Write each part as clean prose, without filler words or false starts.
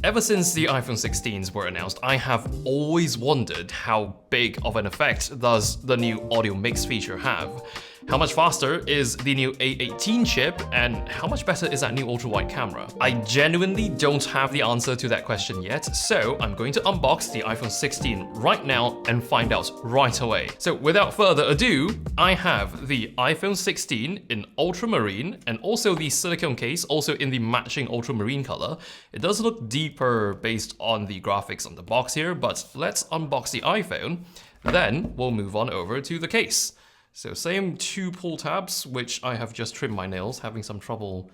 Ever since the iPhone 16s were announced, I have always wondered how big of an effect does the new audio mix feature have? How much faster is the new A18 chip, and how much better is that new ultra-wide camera? I genuinely don't have the answer to that question yet, so I'm going to unbox the iPhone 16 right now and find out right away. So without further ado, I have the iPhone 16 in ultramarine and also the silicone case also in the matching ultramarine color. It does look deeper based on the graphics on the box here, but let's unbox the iPhone, then we'll move on over to the case. So same two pull tabs, which I have just trimmed my nails, having some trouble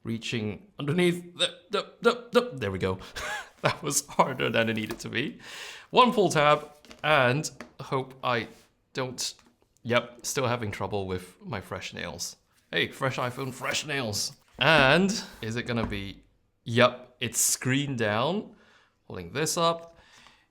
reaching underneath. There we go. That was harder than it needed to be. One pull tab, and hope I don't... Yep, still having trouble with my fresh nails. Hey, fresh iPhone, fresh nails. And is it gonna be... Yep, it's screen down. Holding this up.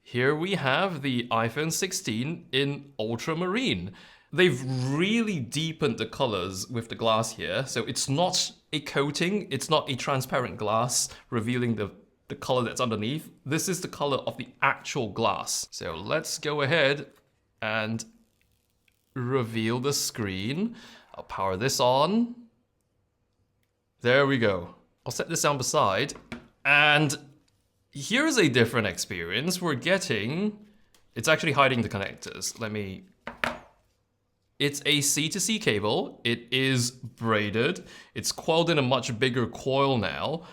Here we have the iPhone 16 in ultramarine. They've really deepened the colors with the glass here. So it's not a coating, it's not a transparent glass revealing the color that's underneath. This is the color of the actual glass. So let's go ahead and reveal the screen. I'll power this on. There we go. I'll set this down beside. And here's a different experience. We're getting... It's actually hiding the connectors. It's a C2C cable. It is braided. It's coiled in a much bigger coil now.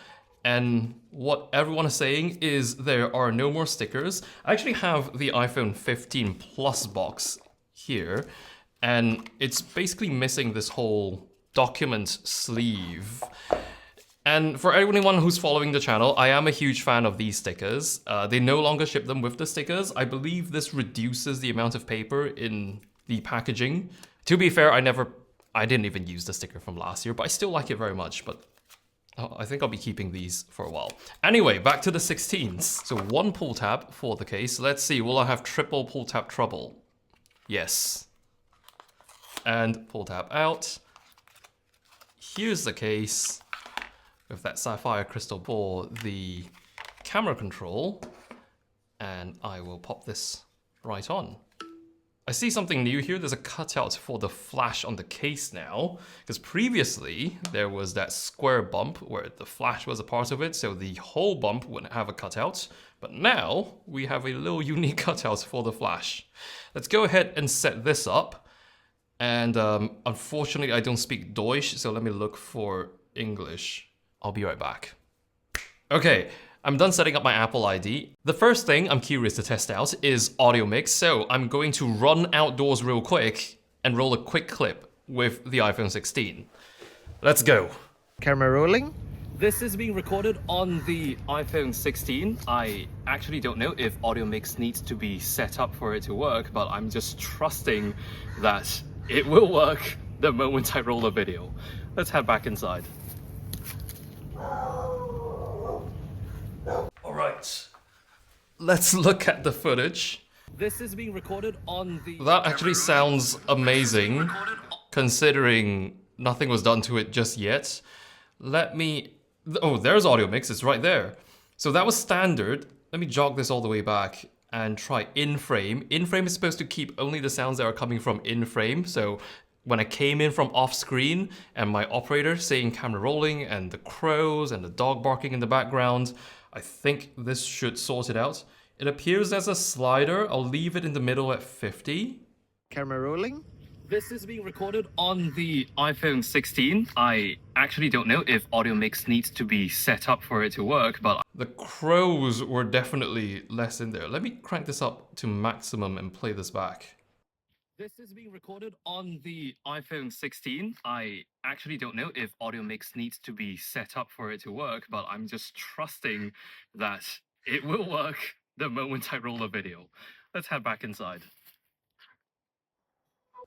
And what everyone is saying is there are no more stickers. I actually have the iPhone 15 Plus box here, and it's basically missing this whole document sleeve. And for anyone who's following the channel, I am a huge fan of these stickers. They no longer ship them with the stickers. I believe this reduces the amount of paper in the packaging. To be fair, I didn't even use the sticker from last year, but I still like it very much. But I think I'll be keeping these for a while. Anyway, back to the 16s. So one pull tab for the case. Let's see, will I have triple pull tab trouble? Yes. And pull tab out. Here's the case with that sapphire crystal for the camera control. And I will pop this right on. I see something new here. There's a cutout for the flash on the case now, because previously there was that square bump where the flash was a part of it, so the whole bump wouldn't have a cutout. But now we have a little unique cutout for the flash. Let's go ahead and set this up. And unfortunately, I don't speak Deutsch, so let me look for English. I'll be right back. Okay. I'm done setting up my Apple ID. The first thing I'm curious to test out is audio mix, so I'm going to run outdoors real quick and roll a quick clip with the iPhone 16. Let's go. Camera rolling. This is being recorded on the iPhone 16. I actually don't know if audio mix needs to be set up for it to work, but I'm just trusting that it will work the moment I roll a video. Let's head back inside. Alright, let's look at the footage. This is being recorded on the... That actually sounds amazing, considering nothing was done to it just yet. Let me... Oh, there's audio mix, it's right there. So that was standard. Let me jog this all the way back and try in-frame. In-frame is supposed to keep only the sounds that are coming from in-frame, so when I came in from off-screen and my operator saying camera rolling and the crows and the dog barking in the background, I think this should sort it out. It appears there's a slider. I'll leave it in the middle at 50. Camera rolling. This is being recorded on the iPhone 16. I actually don't know if audio mix needs to be set up for it to work, but the crows were definitely less in there. Let me crank this up to maximum and play this back. This is being recorded on the iPhone 16. I actually don't know if audio mix needs to be set up for it to work, but I'm just trusting that it will work the moment I roll a video. Let's head back inside.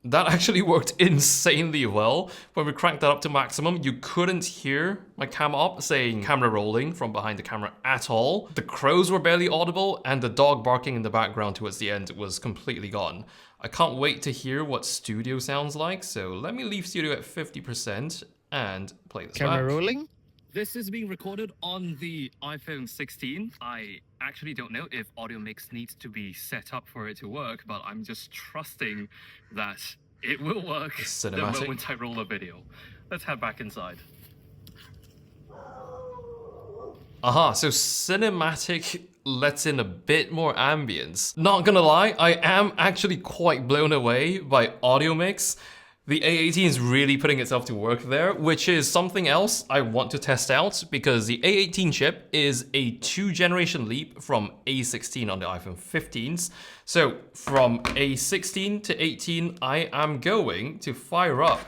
That actually worked insanely well. When we cranked that up to maximum, you couldn't hear my cam op saying camera rolling from behind the camera at all. The crows were barely audible, and the dog barking in the background towards the end was completely gone. I can't wait to hear what studio sounds like, so let me leave studio at 50% and play this back. Camera rolling. This is being recorded on the iPhone 16. I actually don't know if audio mix needs to be set up for it to work, but I'm just trusting that it will work the moment I roll a video. Let's head back inside. Aha, so cinematic lets in a bit more ambience. Not gonna lie, I am actually quite blown away by audio mix. The A18 is really putting itself to work there, which is something else I want to test out because the A18 chip is a 2-generation leap from A16 on the iPhone 15s. So from A16 to 18, I am going to fire up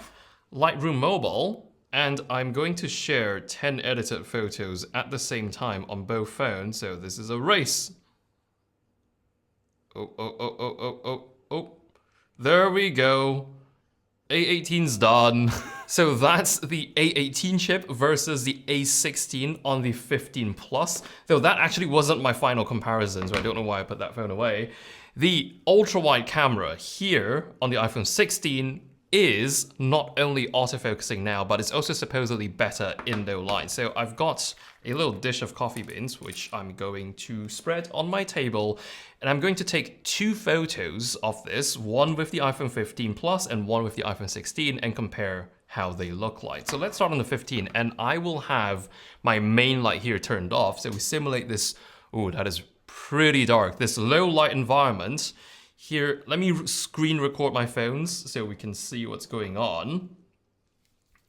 Lightroom Mobile, and I'm going to share 10 edited photos at the same time on both phones. So this is a race. Oh. There we go. A18's done. So that's the A18 chip versus the A16 on the 15 Plus. Though that actually wasn't my final comparison, so I don't know why I put that phone away. The ultra-wide camera here on the iPhone 16 is not only autofocusing now, but it's also supposedly better in low light. So I've got a little dish of coffee beans, which I'm going to spread on my table, and I'm going to take 2 photos of this, one with the iPhone 15 Plus and one with the iPhone 16, and compare how they look like. So let's start on the 15, and I will have my main light here turned off. So we simulate this, oh, that is pretty dark, this low light environment. Here, let me screen record my phones so we can see what's going on.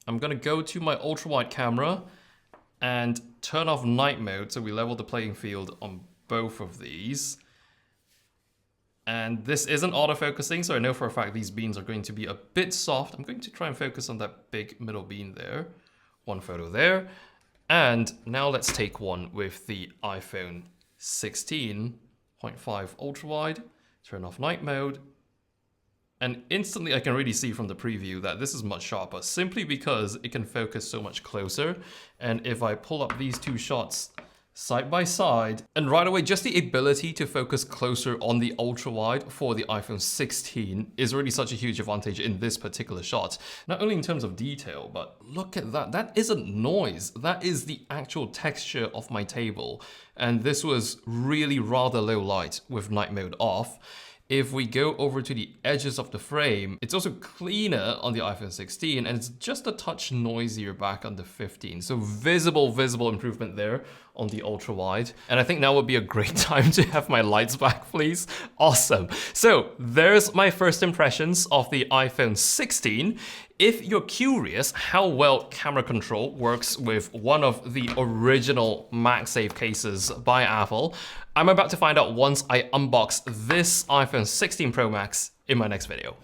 I'm gonna go to my ultra-wide camera and turn off night mode so we level the playing field on both of these. And this isn't autofocusing, so I know for a fact these beans are going to be a bit soft. I'm going to try and focus on that big middle bean there. One photo there. And now let's take one with the iPhone 16.5 ultra-wide. Turn off night mode, and instantly I can really see from the preview that this is much sharper simply because it can focus so much closer. And if I pull up these 2 shots side by side, and right away just the ability to focus closer on the ultra wide for the iPhone 16 is really such a huge advantage in this particular shot. Not only in terms of detail, but look at that. That isn't noise. That is the actual texture of my table. And this was really rather low light with night mode off. If we go over to the edges of the frame, it's also cleaner on the iPhone 16, and it's just a touch noisier back on the 15. So visible improvement there on the ultra wide. And I think now would be a great time to have my lights back, please. Awesome. So there's my first impressions of the iPhone 16. If you're curious how well camera control works with one of the original MagSafe cases by Apple, I'm about to find out once I unbox this iPhone 16 Pro Max in my next video.